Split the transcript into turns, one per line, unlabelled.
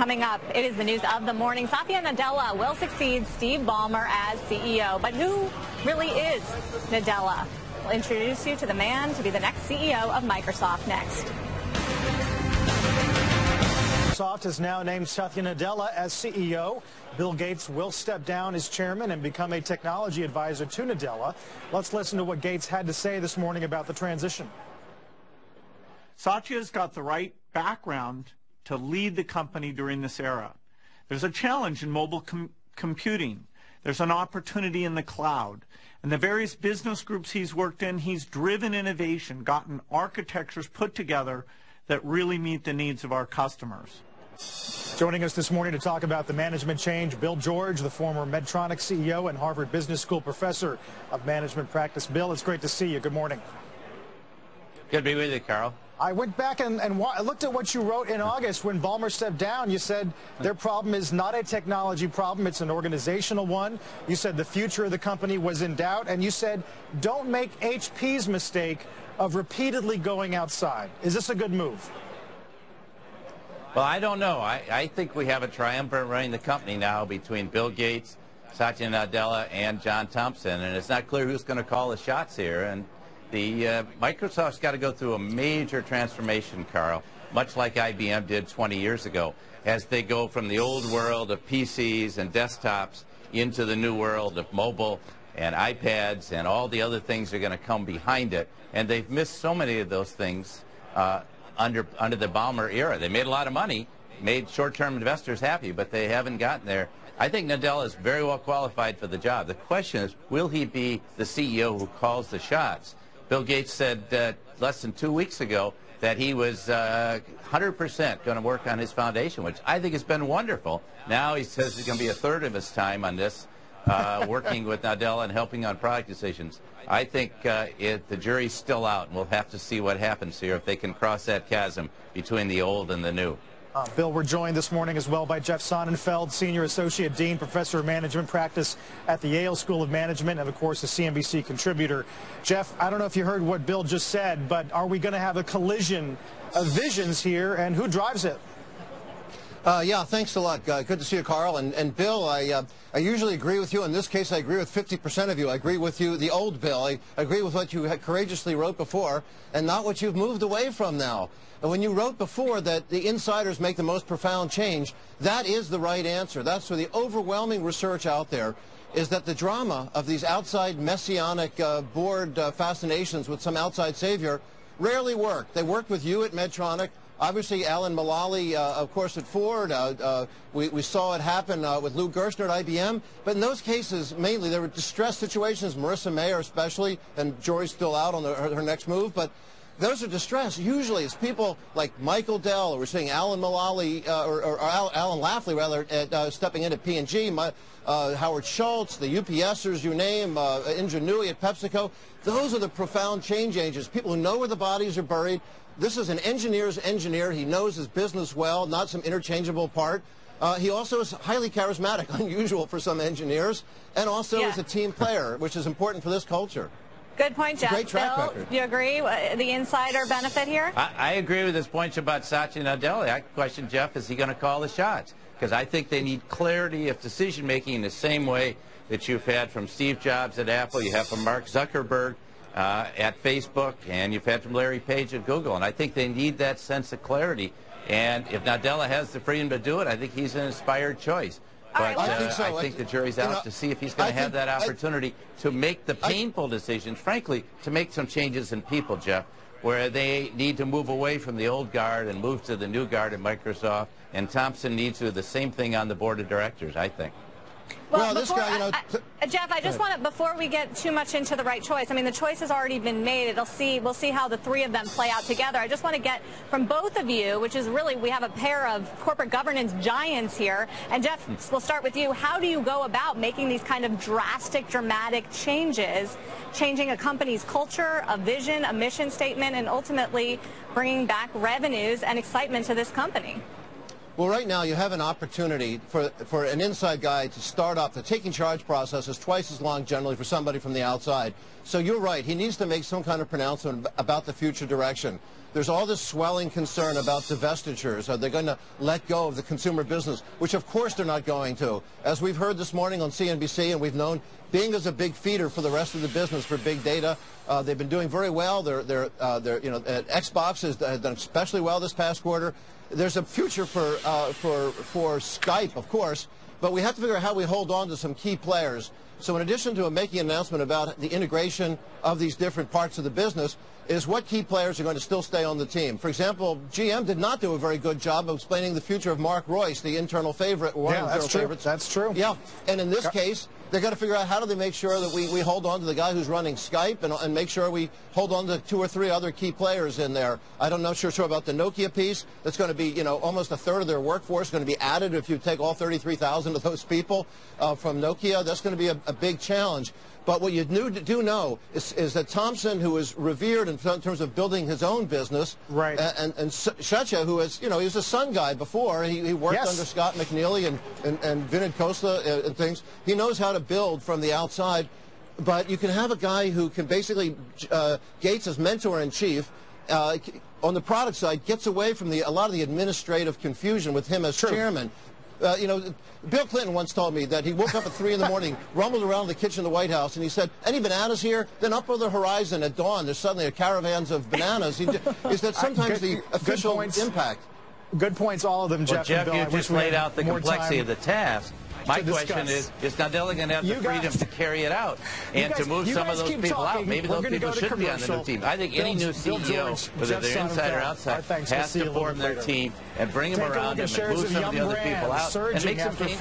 Coming up, it is the news of the morning. Satya Nadella will succeed Steve Ballmer as CEO. But who really is Nadella? We'll introduce you to the man to be the next CEO of Microsoft next.
Microsoft has now named Satya Nadella as CEO. Bill Gates will step down as chairman and become a technology advisor to Nadella. Let's listen to what Gates had to say this morning about the transition.
Satya's got the right background to lead the company during this era. There's a challenge in mobile computing. There's an opportunity in the cloud. And the various business groups he's worked in, he's driven innovation, gotten architectures put together that really meet the needs of our customers.
Joining us this morning to talk about the management change, Bill George, the former Medtronic CEO and Harvard Business School professor of management practice. Bill, it's great to see you. Good morning.
Good to be with you, Carl.
I went back and looked at what you wrote in August when Ballmer stepped down. You said their problem is not a technology problem, it's an organizational one. You said the future of the company was in doubt, and you said don't make HP's mistake of repeatedly going outside. Is this a good move?
Well, I don't know. I think we have a triumvirate running the company now between Bill Gates, Satya Nadella, and John Thompson, and it's not clear who's going to call the shots here. And Microsoft's got to go through a major transformation, Carl, much like IBM did 20 years ago, as they go from the old world of PCs and desktops into the new world of mobile and iPads and all the other things that are going to come behind it. And they've missed so many of those things under the Ballmer era. They made a lot of money, made short-term investors happy, but they haven't gotten there. I think Nadella is very well qualified for the job. The question is, will he be the CEO who calls the shots? Bill Gates said less than 2 weeks ago that he was 100% going to work on his foundation, which I think has been wonderful. Now he says he's going to be a third of his time on this, working with Nadella and helping on product decisions. I think the jury's still out, and we'll have to see what happens here if they can cross that chasm between the old and the new.
Bill, we're joined this morning as well by Jeff Sonnenfeld, Senior Associate Dean, Professor of Management Practice at the Yale School of Management, and, of course, a CNBC contributor. Jeff, I don't know if you heard what Bill just said, but are we going to have a collision of visions here, and who drives it?
Yeah, thanks a lot. Good to see you, Carl. And Bill, I usually agree with you. In this case, I agree with 50% of you. I agree with you, the old Bill. I agree with what you had courageously wrote before and not what you've moved away from now. And when you wrote before that the insiders make the most profound change, that is the right answer. That's where the overwhelming research out there is that the drama of these outside messianic board fascinations with some outside savior rarely work. They worked with you at Medtronic. Obviously, Alan Mulally, of course, at Ford. We saw it happen with Lou Gerstner at IBM. But in those cases, mainly, there were distressed situations, Marissa Mayer especially, and Jory's still out on her next move. But those are distressed. Usually, it's people like Michael Dell, or we're seeing Alan Mulally, or Alan Lafley, rather, stepping into P&G, Howard Schultz, the UPSers, you name, Ingenuity at PepsiCo. Those are the profound change agents, people who know where the bodies are buried. This is an engineer's engineer. He knows his business well, not some interchangeable part. He also is highly charismatic, unusual for some engineers, and also is a team player, which is important for this culture.
Good point, Jeff.
Great track
Bill,
record.
do you agree? The insider benefit here?
I agree with his points about Satya Nadella. I question Jeff, is he going to call the shots? Because I think they need clarity of decision-making in the same way that you've had from Steve Jobs at Apple, you have from Mark Zuckerberg at Facebook, and you've had from Larry Page at Google. And I think they need that sense of clarity. And if Nadella has the freedom to do it, I think he's an inspired choice. But I think the jury's out to see if he's going to have that opportunity to make the painful decisions, frankly, to make some changes in people, Jeff, where they need to move away from the old guard and move to the new guard at Microsoft. And Thompson needs to do the same thing on the board of directors, I think.
Well, this guy, Jeff, I just want to, before we get too much into the right choice, I mean, the choice has already been made. We'll see how the three of them play out together. I just want to get from both of you, which is really, we have a pair of corporate governance giants here. And Jeff, we'll start with you. How do you go about making these kind of drastic, dramatic changes, changing a company's culture, a vision, a mission statement, and ultimately bringing back revenues and excitement to this company?
Well, right now you have an opportunity for an inside guy to start up. The taking charge process is twice as long generally for somebody from the outside. So you're right. He needs to make some kind of pronouncement about the future direction. There's all this swelling concern about divestitures. Are they going to let go of the consumer business? Which, of course, they're not going to. As we've heard this morning on CNBC, and we've known, Bing is a big feeder for the rest of the business for big data. They've been doing very well. Xbox has done especially well this past quarter. There's a future for Skype, of course, but we have to figure out how we hold on to some key players. So in addition to making an announcement about the integration of these different parts of the business, is what key players are going to still stay on the team. For example, GM did not do a very good job of explaining the future of Mark Royce, the internal favorite, one of the internal favorites.
That's true.
Yeah, and in this case, they've got to figure out how do they make sure that we hold on to the guy who's running Skype and make sure we hold on to 2 or 3 other key players in there. I don't know sure about the Nokia piece. That's going to be, almost a third of their workforce going to be added if you take all 33,000 of those people from Nokia. That's going to be a big challenge. But what you do know is that Thompson, who is revered in terms of building his own business,
right,
and Satya, who is, he was a Sun guy before. He worked under Scott McNeely and Vinod Khosla and things. He knows how to build from the outside. But you can have a guy who can basically, Gates as mentor-in-chief, on the product side, gets away from a lot of the administrative confusion with him as chairman. Bill Clinton once told me that he woke up at 3 in the morning, rumbled around the kitchen of the White House, and he said, "Any bananas here?" Then up over the horizon at dawn, there's suddenly caravans of bananas. Is that sometimes the official impact?
Good points, all of them, Jeff.
Well, Jeff,
and Bill,
you just laid out the complexity of the task. My question is Nadella going to have the freedom to carry it out and to move some of those people out? Maybe those people should be on the new team. I think any new CEO, whether they're inside or outside, has to form their team and bring them around and move some of the other people out and make some changes.